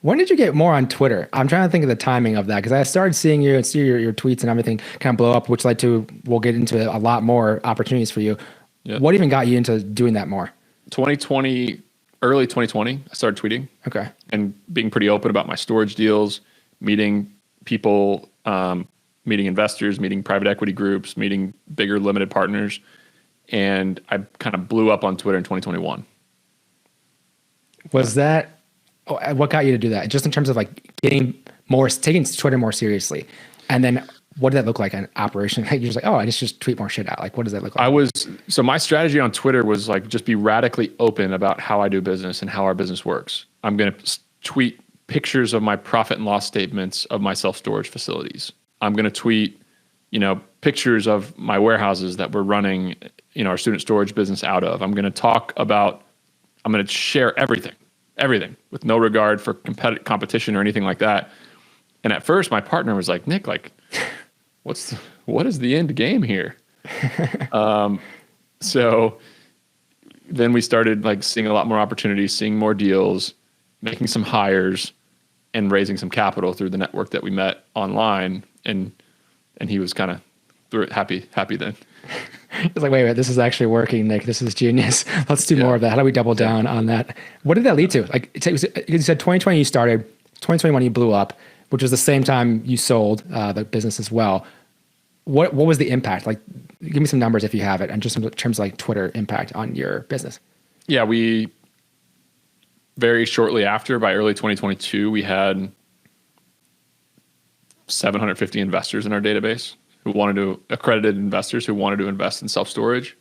When did you get more on Twitter? I'm trying to think of the timing of that because I started seeing you and see your tweets and everything kind of blow up, which led to, we'll get into a lot more opportunities for you. Yep. What even got you into doing that more? 2020, early 2020, I started tweeting. Okay. And being pretty open about my storage deals, meeting people, meeting investors, meeting private equity groups, meeting bigger limited partners. And I kind of blew up on Twitter in 2021. Was that, what got you to do that? Just in terms of like taking Twitter more seriously. And then what did that look like in operation? Like you're just like, oh, I just tweet more shit out. Like, what does that look like? So my strategy on Twitter was like, just be radically open about how I do business and how our business works. I'm going to tweet pictures of my profit and loss statements of my self-storage facilities. I'm going to tweet, pictures of my warehouses that we're running, our student storage business out of. I'm going to share everything with no regard for competition or anything like that. And at first my partner was like, Nick, like, what is the end game here? So then we started like seeing a lot more opportunities, seeing more deals, making some hires and raising some capital through the network that we met online. And he was kind of happy then. It's like, wait, this is actually working, Nick. This is genius. Let's do more of that. How do we double down on that? What did that lead to? Like you said, 2020 you started, 2021 you blew up, which was the same time you sold the business as well. What was the impact? Like, give me some numbers if you have it, and just in terms of like Twitter impact on your business. Yeah, we very shortly after, by early 2022, we had 750 investors in our database accredited investors who wanted to invest in self-storage.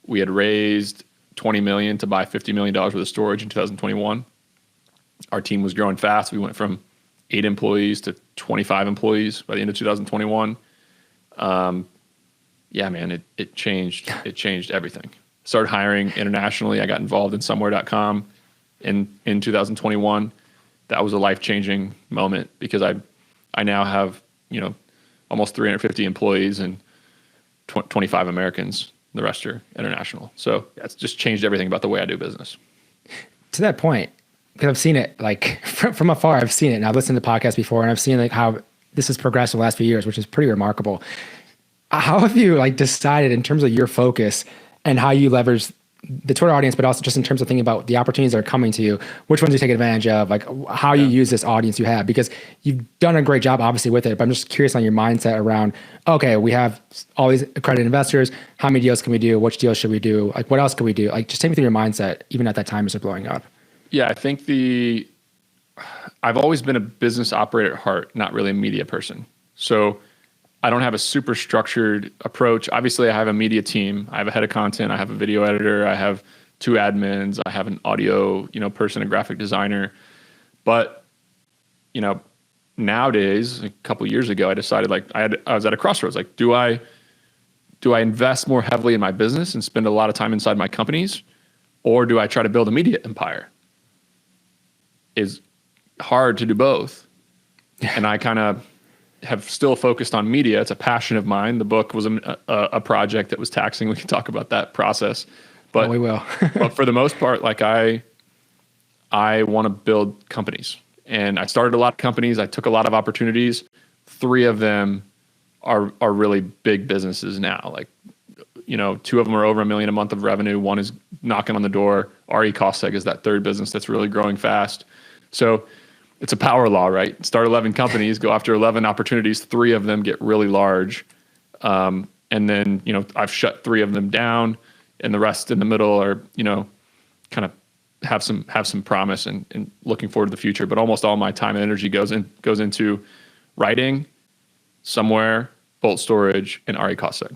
We had raised $20 million to buy $50 million worth of storage in 2021. Our team was growing fast. We went from 8 employees to 25 employees by the end of 2021. Yeah, man, it changed everything. Started hiring internationally. I got involved in somewhere.com in 2021. That was a life-changing moment because I now have, almost 350 employees and 25 Americans. The rest are international. So it's just changed everything about the way I do business. To that point, because I've seen it like from afar, I've seen it and I've listened to the podcast before and I've seen like how this has progressed in the last few years, which is pretty remarkable. How have you like decided in terms of your focus and how you leverage the Twitter audience, but also just in terms of thinking about the opportunities that are coming to you, which ones you take advantage of, like how you use this audience you have, because you've done a great job obviously with it, but I'm just curious on your mindset around, okay, we have all these accredited investors. How many deals can we do? Which deals should we do? Like what else can we do? Like just take me through your mindset, even at that time as it's blowing up. Yeah, I think I've always been a business operator at heart, not really a media person. So I don't have a super structured approach. Obviously, I have a media team. I have a head of content. I have a video editor. I have 2 admins. I have an audio, person, a graphic designer. But, nowadays, a couple of years ago, I decided like I was at a crossroads. Like, do I invest more heavily in my business and spend a lot of time inside my companies, or do I try to build a media empire? It's hard to do both, and I kind of have still focused on media. It's a passion of mine. The book was a project that was taxing. We can talk about that process, but we will. But for the most part, like I want to build companies, and I started a lot of companies. I took a lot of opportunities. 3 of them are really big businesses now. Like, 2 of them are over $1 million a month of revenue. 1 is knocking on the door. RE Costseg is that 3rd business that's really growing fast. So it's a power law, right? Start 11 companies, go after 11 opportunities. 3 of them get really large. And then, I've shut 3 of them down, and the rest in the middle are, kind of have some promise and looking forward to the future. But almost all my time and energy goes into writing, Somewhere, Bolt Storage, and RE Costseg.